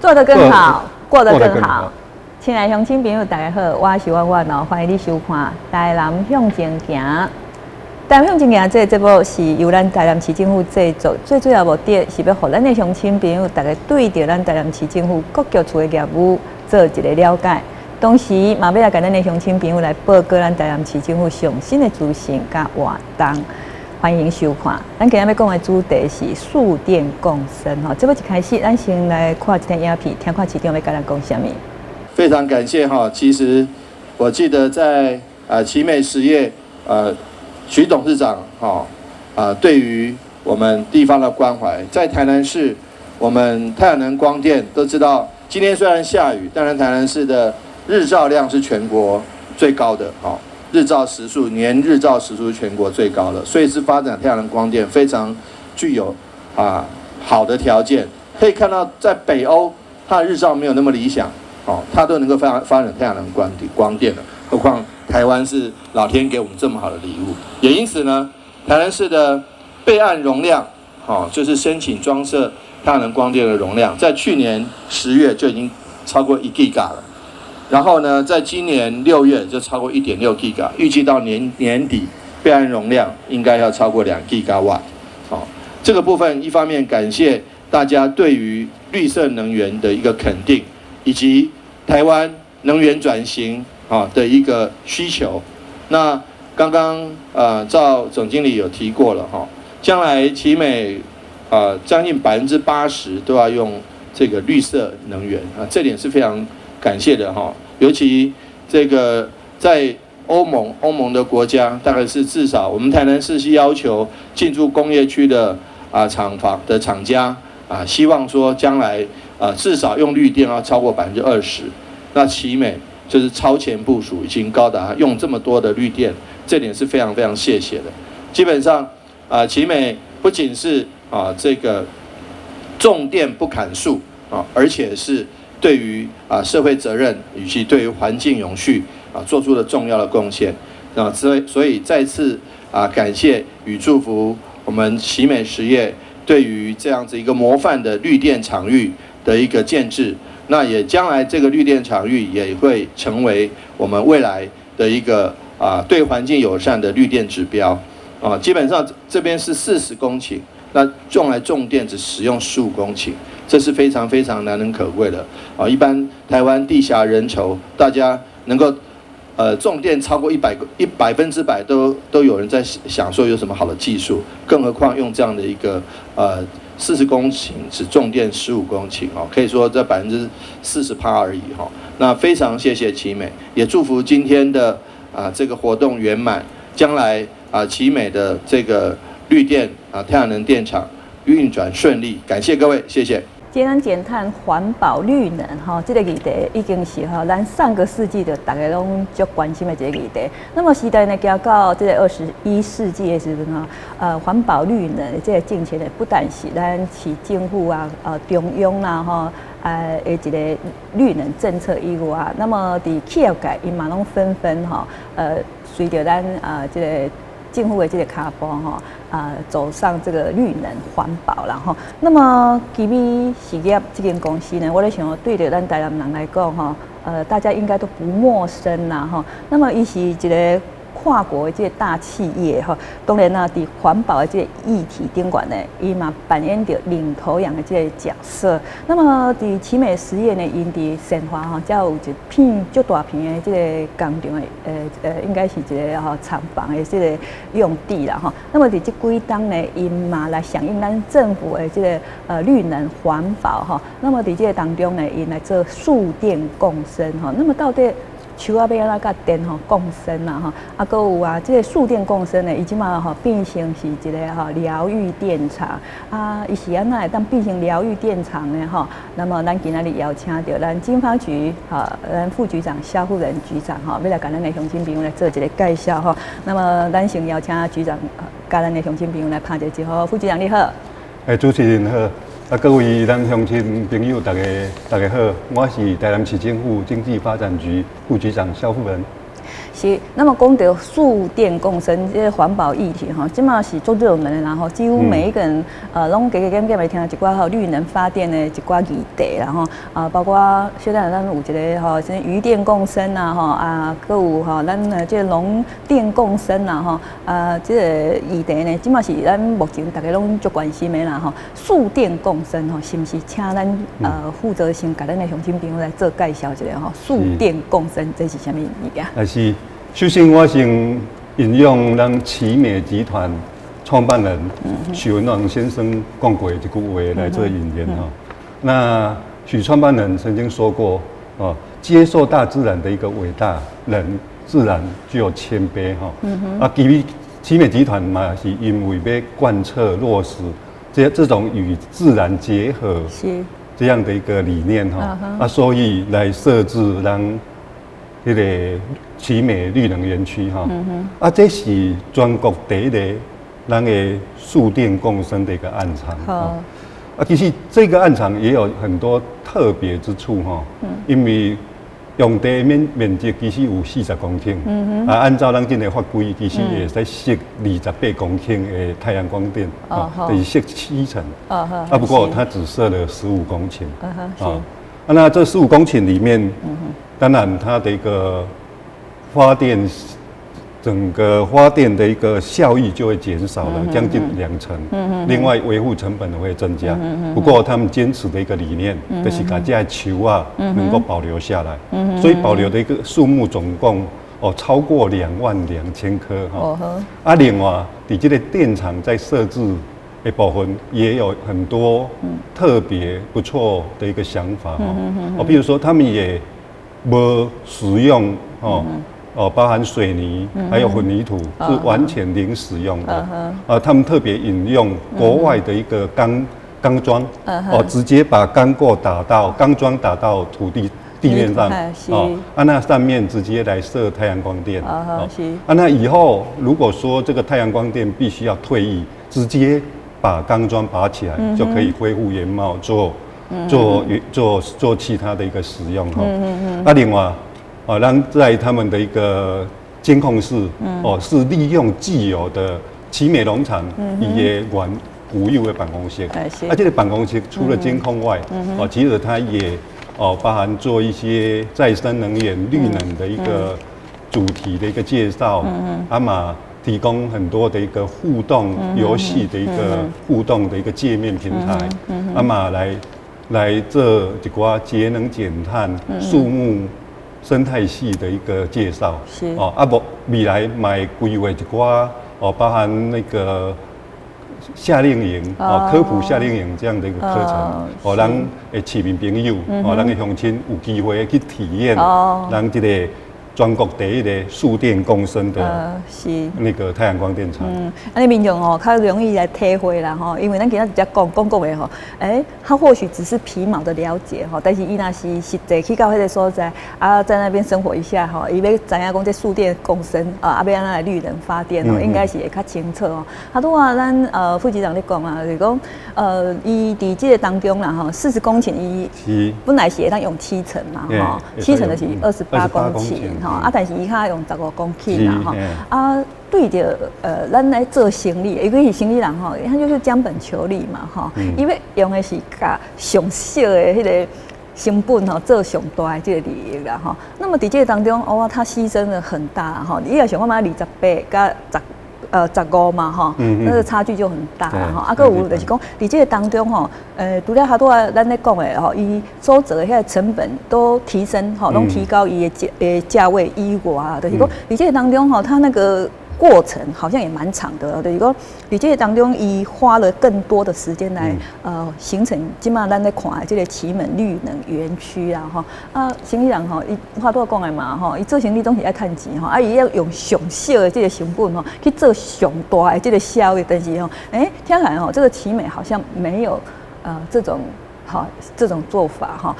做得更好，过得更好。亲爱的乡亲朋友，大家好，我是婉婉哦，欢迎你收看《台南向前行》。台南向前行这个节目是由咱台南市政府制作，最主要目的是要让咱的乡亲朋友大家对着咱台南市政府各局处的业务做一个了解，同时嘛要来跟咱的乡亲朋友来报告咱台南市政府上新的资讯甲活动。欢迎收看，咱今日要讲的主题是数电共生吼。这要一开始，咱先来看一条影片，听看市长要跟咱讲什么。非常感谢哈，其实我记得在奇美实业徐董事长对于我们地方的关怀，在台南市我们太阳能光电都知道，今天虽然下雨，但是台南市的日照量是全国最高的年日照时数是全国最高的，所以是发展太阳能光电非常具有好的条件。可以看到，在北欧，它的日照没有那么理想，它都能够发展太阳能光电了，何况台湾是老天给我们这么好的礼物。也因此呢，台南市的备案容量，就是申请装设太阳能光电的容量，在去年10月就已经超过1 Giga 了。然后呢，在今年6月就超过1.6 Giga， 预计到年底备案容量应该要超过2 Gigawatt。这个部分一方面感谢大家对于绿色能源的一个肯定，以及台湾能源转型的一个需求。那刚刚赵总经理有提过了将来奇美将近80%都要用这个绿色能源这点是非常感谢的尤其这个在欧盟的国家，大概是至少我们台南市是要求进驻工业区的厂房的厂家希望说将来至少用绿电要超过20%，那奇美就是超前部署，已经高达用这么多的绿电，这点是非常非常谢谢的。基本上奇美不仅是这个种电不砍树而且是对于社会责任以及对于环境永续做出了重要的贡献所以再次感谢与祝福我们奇美实业对于这样子一个模范的绿电场域的一个建制。那也将来这个绿电场域也会成为我们未来的一个对环境友善的绿电指标基本上这边是40公顷，那用来种电只使用15公顷。这是非常非常难能可贵的一般台湾地狭人稠，大家能够种电超过100%都有人在想说有什么好的技术，更何况用这样的一个40公顷只种电15公顷可以说这40%而已那非常谢谢奇美，也祝福今天的这个活动圆满，将来奇美的这个绿电太阳能电厂运转顺利，感谢各位，谢谢。节能减碳、环保、绿能，这个议题已经是咱上个世纪的大家拢足关心的一个议题。那么时代呢，行到这个21世纪的时阵环保绿能的这个政策呢，不但是咱市政府中央啦的一个绿能政策以外，那么伫企业界伊嘛拢纷纷随着咱这个政府的这个脚步走上这个绿能环保啦那么奇美实业这间公司呢，我在想对着咱台南人来讲大家应该都不陌生啦那么伊是一个跨国的这个大企业当然在环保的这个议题顶端呢，伊嘛扮演着领头羊的这个角色。那么在奇美实业呢，因伫神华才有一片足大片的这个工厂的应该是一个厂房的这个用地啦那么伫这几冬呢，因嘛来响应咱政府的这个绿能环保那么伫这个当中呢，因来做数电共生那么到底树要安怎甲电共生啦搁有这个数电共生呢，伊即马变成是一个疗愈电厂伊是安怎会当变成疗愈电厂呢那么咱今仔日邀请到咱经发局咱副局长萧富仁局长要来甲咱的乡亲朋友来做一个介绍那么咱先邀请局长甲咱的乡亲朋友来拍一个招呼。副局长你好。主持人好。各位咱乡亲朋友，大家好，我是台南市政府经济发展局副局长萧富仁。是。那么讲到数电共生这个环保议题哈，即嘛是做热门的，然后几乎每一个人拢加减来听一寡绿能发电的一寡议题，然后包括现在咱有一个吼，像渔电共生啊吼搁有吼咱这农电共生啊吼这个议题呢，即嘛是咱目前大家拢足关心的啦吼。数电共生吼，是不是请咱负责先甲咱的乡亲朋友来做介绍一下吼？数电共生这是啥物意义啊？是，首先我先引用咱奇美集团创办人许文龙先生讲过一句话来做引言哈。那许创办人曾经说过哦，接受大自然的一个伟大，人自然具有谦卑哈。奇美集团嘛，是因为要贯彻落实这种与自然结合这样的一个理念哈，所以来设置让这个奇美绿能园区哈，这是全国第一个咱的数电共生的一个案场。其实这个案场也有很多特别之处哈，因为用地面积其实有40公顷，按照咱今个法规，其实会使设28公顷的太阳光电，就是设7成。不过它只设了15公顷。那这15公顷里面，当然它的一个发电，整个发电的一个效益就会减少了将近20%。另外维护成本也会增加。不过他们坚持的一个理念，就是把这些球能够保留下来。所以保留的一个数目总共超过22000颗哈。另外，在这个电厂在设置的部分也有很多特别不错的一个想法比如说他们也没使用包含水泥还有混凝土是完全零使用的。他们特别引用国外的一个钢桩直接把钢桩打到地面上那上面直接来设太阳光电那以后如果说这个太阳光电必须要退役，直接把钢桩拔起来就可以恢复原貌，做其他的一个使用另外让在他们的一个监控室是利用既有的奇美农场也固有的办公室。这个办公室除了监控外其实它也包含做一些再生能源、绿能的一个主题的一个介绍，提供很多的一个互动游戏的一个互动的一个界面平台，来做一寡节能减碳、树木生态系的一个介绍。未来会规划一寡包含那个夏令营科普夏令营这样的一个课程，让市民朋友咱的乡亲有机会去体验，让这个全国第一个数电共生的那个太阳光电厂。安尼民众较容易来体会啦因为咱今仔直接讲的他或许只是皮毛的了解但是伊若是实际去到迄个所在在那边生活一下伊要知影讲这数电共生要安怎来绿能发电应该是会较清楚拄咱副局长咧讲就是讲伊伫这个当中啦40公顷伊本来是会当用7成嘛7成就是28公顷但是伊较用15公顷啦对着咱来做生意，因为是生意人他就是将本求利嘛伊要用的是甲上小的迄个成本做上大的这个利益啦那么伫这个当中他牺牲了很大你也想看嘛28甲15嘛那个差距就很大啦还有就是讲伫这个当中除了好多咱咧讲的伊所做的遐成本都提升拢提高伊的价位以外就是讲伫这个当中他那个过程好像也蛮长的，就是说，在这个当中，伊花了更多的时间来形成今嘛咱在看的这个奇美绿能园区啦生意人伊话多讲的嘛伊做生意总是爱趁钱伊要用上小的这个成本去做上大的这个效益，但是听起来这个奇美好像没有这种做法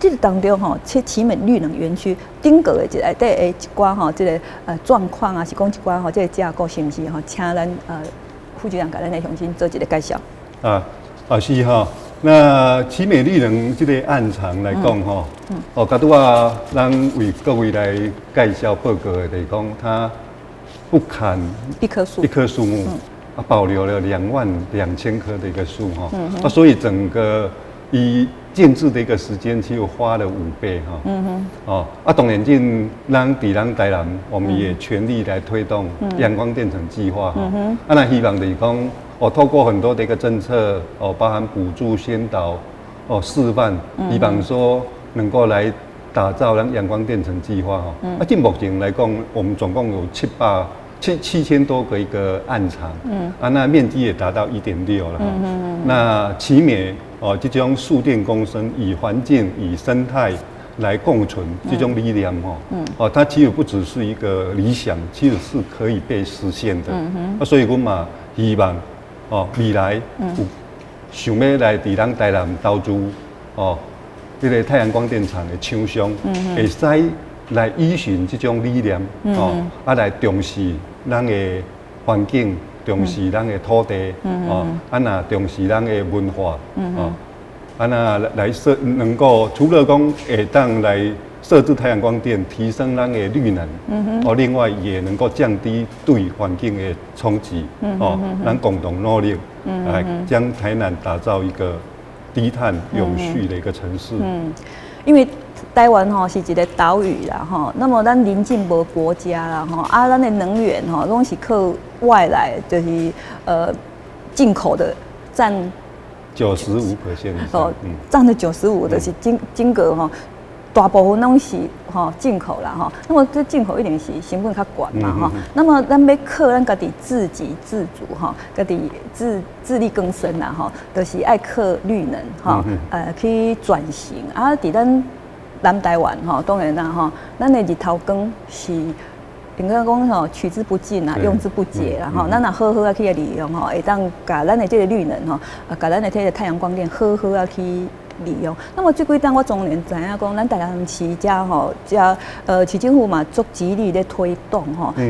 这个当中奇美绿能园区顶个的一寡这个状况是讲一寡这个架构是不是请咱副局长给咱的乡亲做一个介绍？是那奇美绿能这个案场来讲吼，甲拄啊，咱为各位来介绍报告的就是讲，它不砍一棵树木，保留了22000棵的一个树哈，所以整个以建制的一个时间其实花了5倍哈，当然咱台南，我们也全力来推动阳光电城计划哈，那希望就是讲。透过很多的一个政策，包含补助、宣导、示范，希望说能够来打造咱阳光电城计划哈。就目前来讲，我们总共有7000多个一个案场，那面积也达到1.6了哈。那奇美这种树电共生，以环境、以生态来共存这种理念它其实不只是一个理想，其实是可以被实现的。所以我嘛希望。未来有想要来伫咱台南投资这个太阳光电厂的厂商，会使来依循这种理念来重视咱的环境，重视咱的土地，那重视咱的文化，那来能够除了讲会当来设置太阳光电，提升咱的绿能，另外也能够降低对环境的冲击，咱共同努力来将台南打造一个低碳永续的一个城市。因为台湾是一个岛屿啦那么咱邻近无国家啦咱的能源拢是靠外来，就是进口的占95%以上，占了95%，就是金额大部分拢是进口啦那么这进口一定是成本较高嘛那么咱要靠咱家己自给自足家己自力更生啦就是爱靠绿能去转型伫咱南台湾当然啦咱的日头光是应该讲取之不尽用之不竭啦咱若好好去利用会当把咱的这个绿能把咱的这个太阳光电好好去利用。那么这几档我当然知影讲，咱台南市市政府嘛，足极力咧推动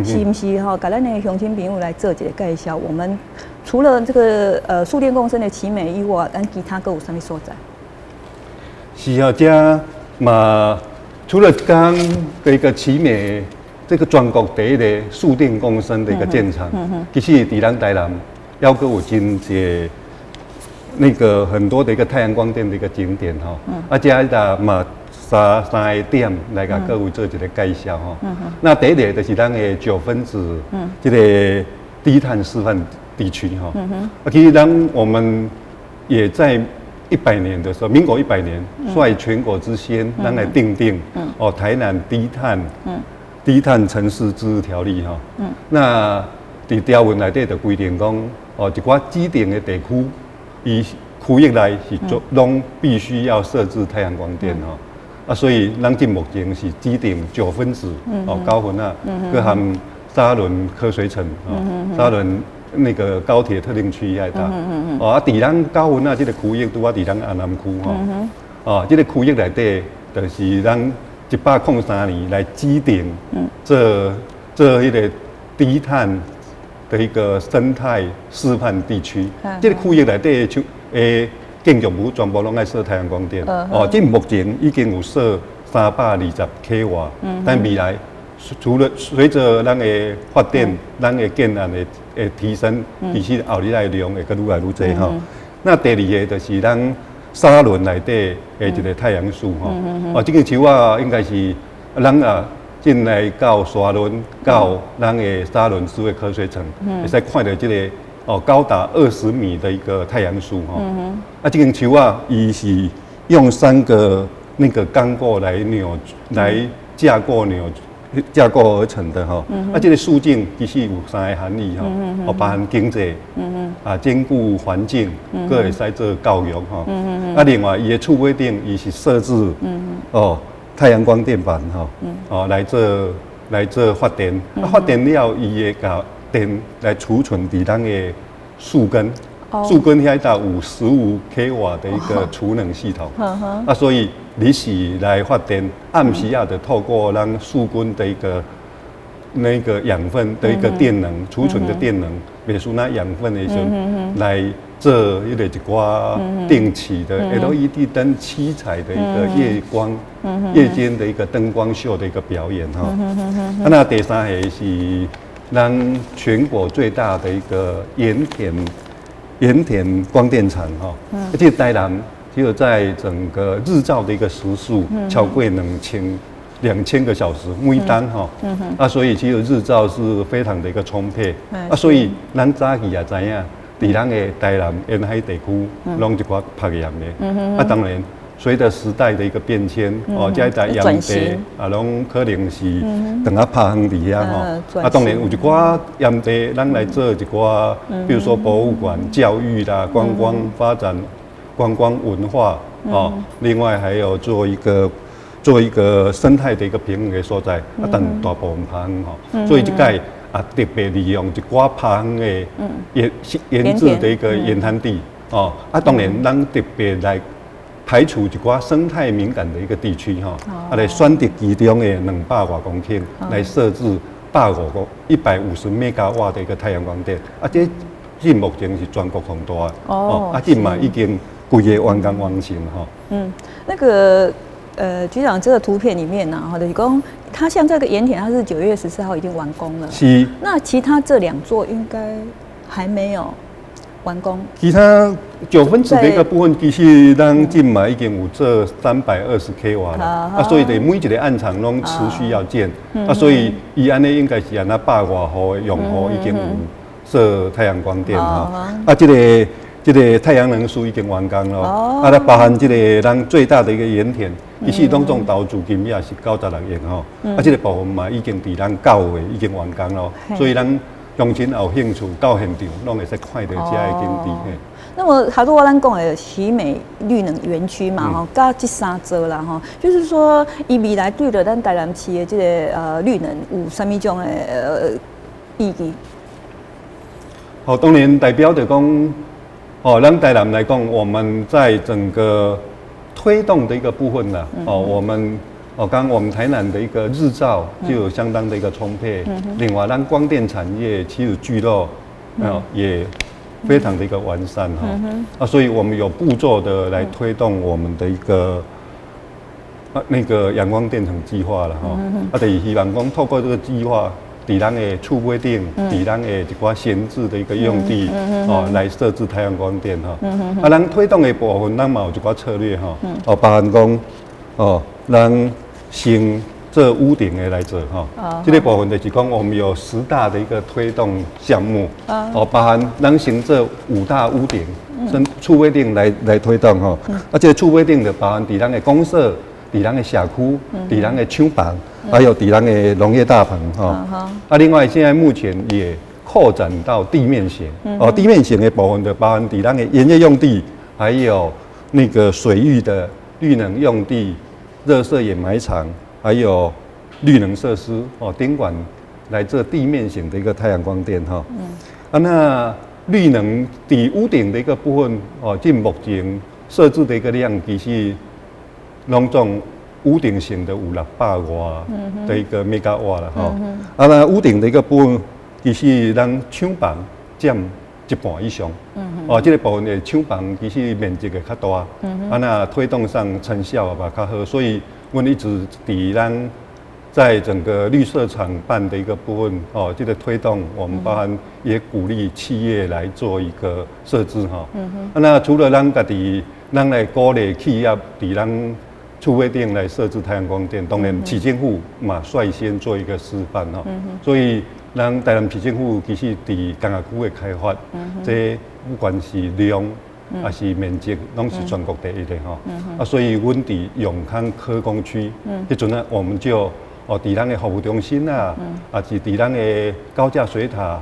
是毋是甲咱的乡亲朋友来做一个介绍？我们除了这个树电共生的奇美以外，咱其他各有啥物所在？是这嘛，除了刚的一个奇美这个全国第一个树电共生的一个建厂，其实伫咱台南还阁有真济。那个很多的一个太阳光电的一个景点加的嘛三个点来给各位做一个介绍那第一个就是咱的9分子这个低碳示范地区其实我们也在100年的时候，民国100年率全国之先，咱来订台南低碳城市自治条例那伫条文内底就规定讲一寡指定的地区。以区域内是拢必须要设置太阳光电所以咱目前是指定9分子9分佮含沙仑科水城沙仑那个高铁特定区遐搭伫咱9分这个区域拄伫咱安南区这个区域内底就是咱103年来指定这迄个低碳。的一个生态示范地区，这个区域内底的建筑物全部拢爱设太阳光电。这目前已经有设320 kW，但未来除了随着咱的发电、咱的建案的提升，其实后日来量会愈来愈多那第二个就是咱沙仑内底的一个太阳树这个树应该是咱进来到沙仑，到咱的沙仑市的科学城，会使看到这个高达20米的一个太阳树这个树伊是用3个那个钢构来架构而成的这个树径其实有3个含义包含经济兼顾环境，佮会使做教育另外伊的厝尾顶伊是设置太阳光电板来做发电，发电了伊会把电来储存伫咱的树根，树根遐搭有15 kW 的一个储能系统，所以你是来发电，暗时就透过咱树根的一个那个养分的一个电能储存的电能，袂输那养分的时候来做一寡定期的 LED 灯七彩的一个夜光、夜间的一个灯光秀的一个表演哈。那第三个是咱全国最大的一个盐田光电厂哈，而且台南只有在整个日照的一个时数超过2000个小时每单哈，所以其实日照是非常的一个充沛，所以咱早期也知影。伫咱的台南沿海地区，拢一寡拍盐的。当然，随着时代的一个变迁，这在盐地拢可能是等下拍远伫遐当然有一寡盐地，咱来做一寡，比如说博物馆、教育啦、观光发展、观光文化另外还有做一个生态的一个平衡的所在，但大部分拍远所以这个。特别利用一寡拍远的研制的一个盐滩地当然，咱特别来排除一寡生态敏感的一个地区来选择其中的200多公顷来设置150 MW 的一个太阳光电这现目前是全国最大这嘛已经规个完工完成那个局长这个图片里面呢就是讲。它像这个盐田，它是9月14号已经完工了。是。那其他这2座应该还没有完工。其他9分子的一个部分，其实咱近嘛已经有做320 kW 了，所以对每一个暗场拢持续要建，所以伊安尼应该是安那100多户的用户已经有设太阳光电这个太阳能树已经完工了，它包含这个咱最大的一个盐田。其实拢总投资金也是96亿这个部分嘛已经伫咱9月已经完工了，所以咱乡亲有兴趣到现场，拢会使看到这个景地。那么，还多咱讲的奇美绿能园区嘛，加这3座啦就是说，伊未来对着咱台南市的这个绿能有啥物种的意义？当然代表就讲，咱台南来讲，我们在整个推动的一个部分啦，我们刚我们台南的一个日照就有相当的一个充沛，另外咱光电产业其实聚落也非常的一个完善所以我们有步骤的来推动我们的一个那个阳光电厂计划了就是希望讲透过这个计划。伫咱的厝尾顶，伫咱的一寡闲置的一个用地，来设置太阳光电咱推动的部分，咱嘛有一寡策略包含讲，咱先做屋顶的来做这个部分就是讲，我们有10大的一个推动项目，包含咱先做5大屋顶，厝尾顶来推动这个厝尾顶就包含伫咱的公社。伫咱的社区，伫咱的厂房，还有伫咱的农业大棚另外现在目前也扩展到地面型地面型的部分就包含伫咱的营业用地，还有那个水域的绿能用地、热射掩埋场，还有绿能设施顶管来做地面型的一个太阳光电那绿能伫屋顶的一个部分近目前设置的一个量其实。拢总屋顶型的有600多的一个 MW 了那屋顶的一个部分，其实咱厂房占1半以上这个部分的厂房其实面积会较大那推动上成效也较好，所以阮一直伫咱在整个绿色厂办的一个部分这个推动，我们包含也鼓励企业来做一个设置那除了咱家己，咱来鼓励企业伫咱厝尾顶来设置太阳光电，当然市政府嘛率先做一个示范所以咱台南市政府其实伫工业区的开发，这不管是量还是面积，拢是全国第一的所以阮伫永康科工区，迄阵我们就伫咱的服务中心是伫咱的高架水塔，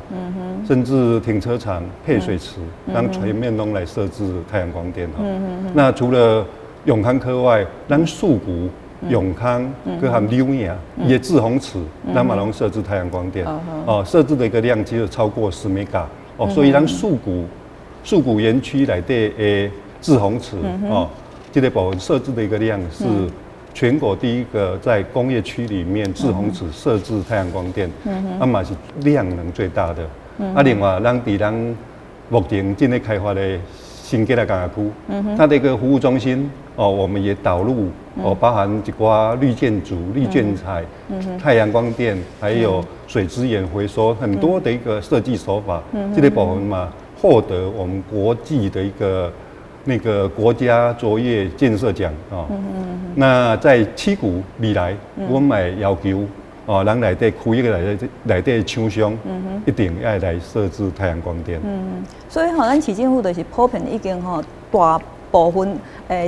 甚至停车场、配水池，咱全面拢来设置太阳光电那除了永康科外，咱树谷、永康跟含柳营，伊的志宏池，咱嘛拢设置太阳光电设置的一个量其实超过10 MW所以咱树谷园区内底的志宏池这个部分设置的一个量是全国第一个在工业区里面志宏池设置太阳光电，嘛是量能最大的另外咱伫咱目前正在开发的新吉拉港区，它的一个服务中心我们也导入包含一寡绿建筑、绿建材、太阳光电，还有水资源回收，很多的一个设计手法，这个部分嘛，获得我们国际的一个那个国家卓越建设奖那在七股未来，我们也要求人内底开一个内底厂商，一定要来设置太阳光电。所以咱市政府就是普遍已经大部分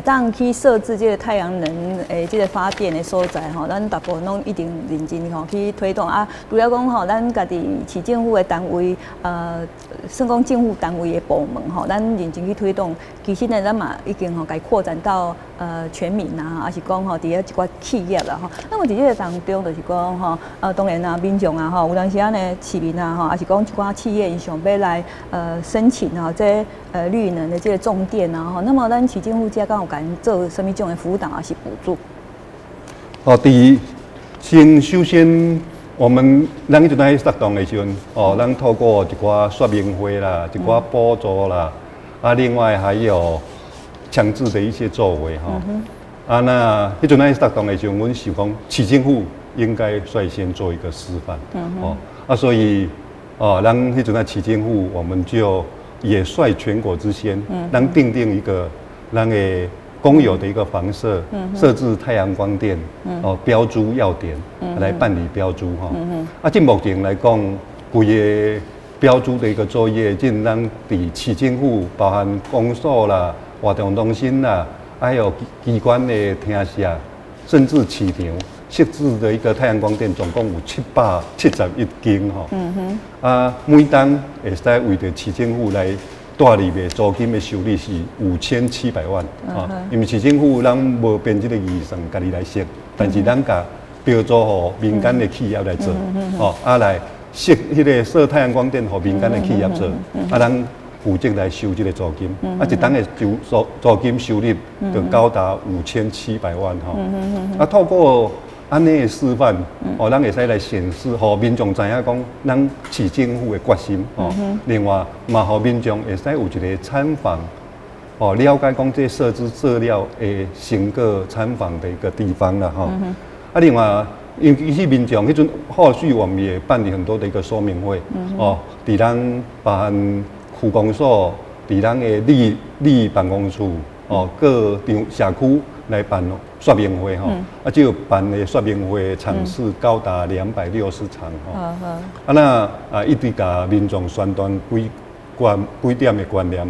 当去设置这个太阳能这个发电的所在咱大部分拢一定认真去推动啊。除了讲咱家己市政府的单位算讲政府单位的部门咱认真去推动。其实呢，咱嘛已经该扩展到全民啊，还是讲伫一寡企业啦那么伫这个当中就是讲当然啊，民众啊有当时呢市民啊还是讲一寡企业因想要来申请这绿能的这个种电啊那么咱市政府才敢有敢做什么种的辅导还是补助？首先，我们咱就在活动的时阵，咱透过一寡说明会啦，一寡补助啦，另外还有强制的一些作为那迄阵在活动的时候，阮想讲市政府应该率先做一个示范，所以咱迄阵在市政府，我们就也率全国之先，咱订定一个咱的公有的一个房舍，设置太阳光电，标注要点，来办理标注就目前来讲，规个标注的一个作业，咱伫市政府，包含公所啦、活动中心啦，还有机关的厅舍，甚至市场设置的一个太阳光电，总共有771间每档会使为着市政府来带入的租金的收入是5700万因为市政府咱无编这个预算，家己来设，但是咱甲标租予民间的企业来做，来设迄个设太阳光电予民间的企业做，咱负责来收这个租金，一档的租金收入就高达5700万透过安尼的示范，咱会使来显示，予民众知影讲，咱市政府的决心，另外嘛，予民众会使有一个参访，了解讲这设置资料的成果参访的一个地方啦，另外，因为民众迄阵后续我们也办理很多的一个说明会，伫咱包含区公所，伫咱的里办公处，各场社区来办说明会就办的说明会场次高达260场一直甲民众宣传几点的观念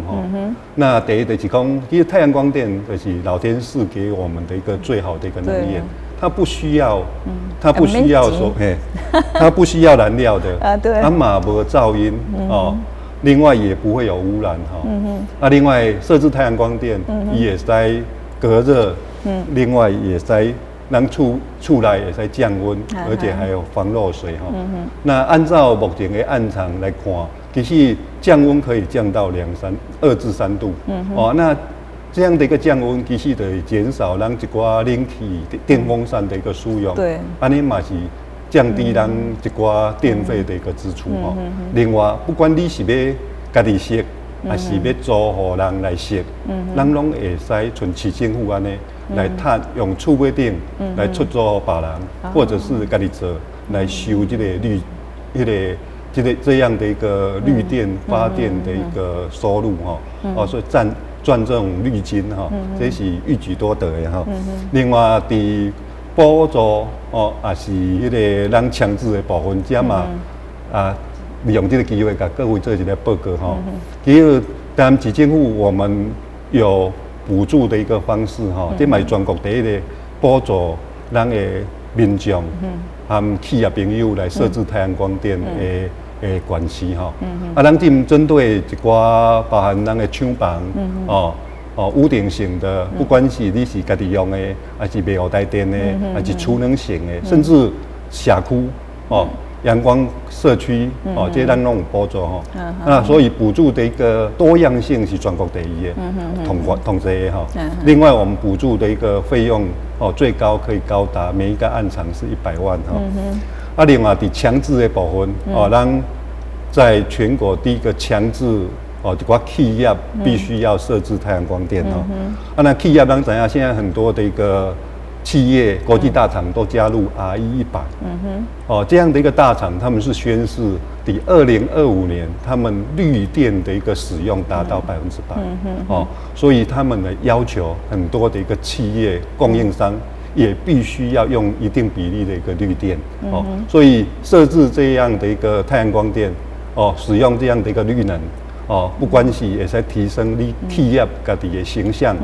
那第一就是讲，其实太阳光电就是老天赐给我们的一个最好的一个能源，它不需要它不需要燃料的，嘛无噪音另外也不会有污染另外设置太阳光电也在隔热。另外也在咱厝内也在降温，而且还有防漏水那按照目前的暗场来看，其实降温可以降到2至3度。那这样的一个降温，其实就会减少咱一寡冷气电风扇的一个使用。对，安尼嘛是降低咱一寡电费的一个支出另外，不管你是要家己设，还是要租予人来设，咱拢会使像市政府安尼。来用厝尾顶来出租别人，或者是家己做来收这个这样的一个绿电发电的一个收入所以赚这种绿金这是一举多得的另外伫补助也是迄个咱强制的部分，这嘛利用这个机会，甲各位做一个报告其实当市政府我们有补助的一个方式这嘛是全国第一个补助咱的民众和企业朋友来设置太阳光电的关系咱针对一寡包含咱的厂房屋顶型的，不管是你是家己用的，还是卖互台电的，还是储能型的，甚至社区阳光社区这些咱拢有补助所以补助的一个多样性是全国第一的，统这的另外，我们补助的一个费用最高可以高达每一个案场是100万另外伫强制的部分咱在全国第一个强制哦，一寡企业必须要设置太阳光电哦。那企业咱知影，现在很多的一个企业国际大厂都加入 RE100。哦，这样的一个大厂，他们是宣示抵2025年，他们绿电的一个使用达到100%。哦，所以他们的要求很多的一个企业供应商也必须要用一定比例的一个绿电。哦，所以设置这样的一个太阳光电，哦，使用这样的一个绿能。哦，不关系，也在提升你企业家己的形象。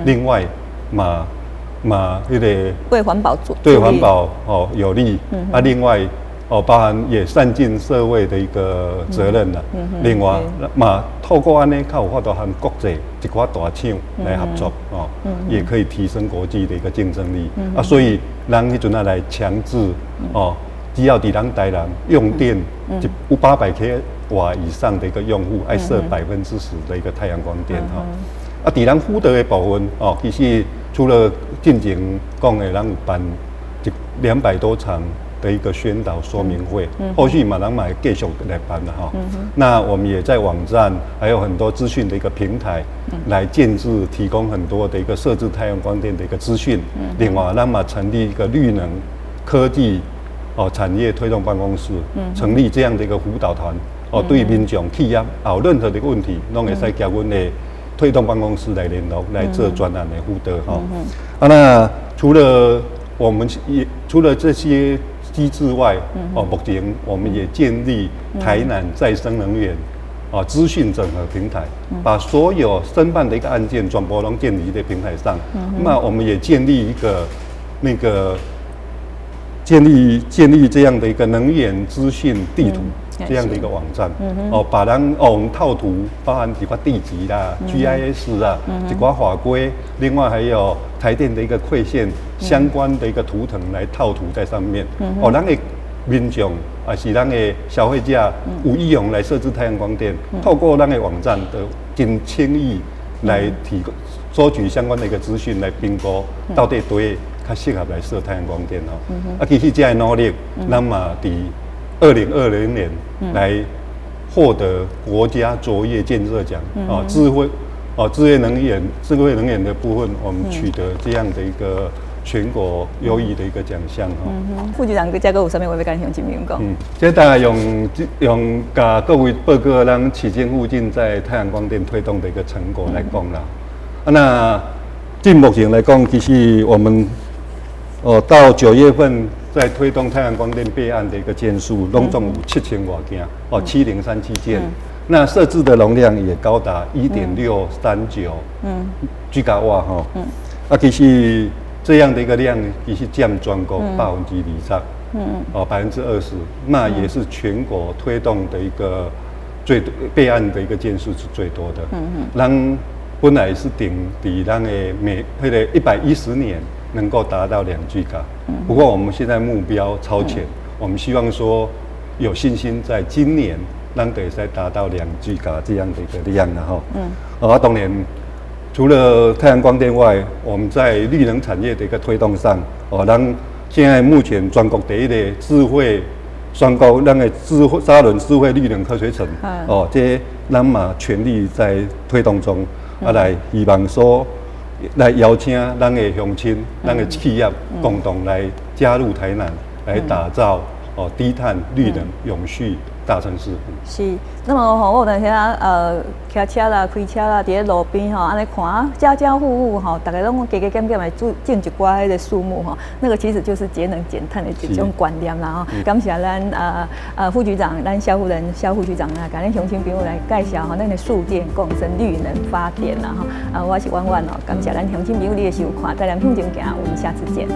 另外，那个为环保做对环保哦有利。另外哦，包含也善尽社会的一个责任啦。另外透过安尼，较有法度和国际一寡大厂来合作哦，也可以提升国际的一个竞争力。所以咱迄阵来强制哦，只要伫咱台南用电有800 kW 以上的一个用户，爱设10%的一个太阳光电哈。伫咱福德的部分哦，其实除了进前讲的，咱有办200多场的一个宣导说明会，后续咱会继续来办的哈。那我们也在网站还有很多资讯的一个平台来建制，提供很多的一个设置太阳光电的一个资讯。另外，咱嘛成立一个绿能科技产业推动办公室，成立这样的一个辅导团。对民众企业有任何的问题，拢会使交阮的推动办公室来联络，来做专案的辅导哈。那除了这些机制外，目前我们也建立台南再生能源资讯整合平台，把所有申办的一个案件全部拢建立在平台上。那我们也建立一个建立这样的一个能源资讯地图。这样的一个网站，把我们套图，包含几块地籍啦、GIS 啊，几块法规，另外还有台电的一个馈线相关的一个图腾来套图在上面。咱的民众还是咱的消费者有意用来设置太阳光电，透过咱的网站的真轻易来提供收取相关的一个资讯，来评估到底对较适合来设太阳光电其实这样努力，咱嘛伫2020年来获得国家卓越建设奖智慧能源的部分，我们取得这样的一个全国优异的一个奖项副局长，这个有啥物话要跟乡亲朋友讲？这大概用甲各位报告咱旗津附近在太阳光电推动的一个成果来讲啦。那就目前来讲，其实我们到9月份。在推动太阳光电备案的一个件数，拢总有7000多件，7037件。那设置的容量也高达1.639 吉瓦哈。其实这样的一个量，其实占全国20%，20%，那也是全国推动的一个备案的一个件数是最多的。咱本来是定伫咱的迄个110年。能够达到2吉瓦，不过我们现在目标超前，我们希望说有信心在今年咱可以再达到2吉瓦这样的一个量哈。当然除了太阳光电外，我们在绿能产业的一个推动上，咱现在目前全国第一的智慧宣告咱的沙仑智慧绿能科学城，这咱嘛全力在推动中，来希望说。来邀请咱的乡亲、咱的企业共同来加入台南，来打造低碳、绿能、永续大城市。是，那么我有当时骑车啦、开车啦，伫咧路边安尼看家家户户大家拢加减减来种一寡迄个树木那个其实就是节能减碳的一种观念啦感谢咱副局长、咱萧副局长甲咱乡亲朋友来介绍咱的树电共生、绿能发电啦我是婉婉感谢咱乡亲朋友你的收看，台南向前行，我们下次见。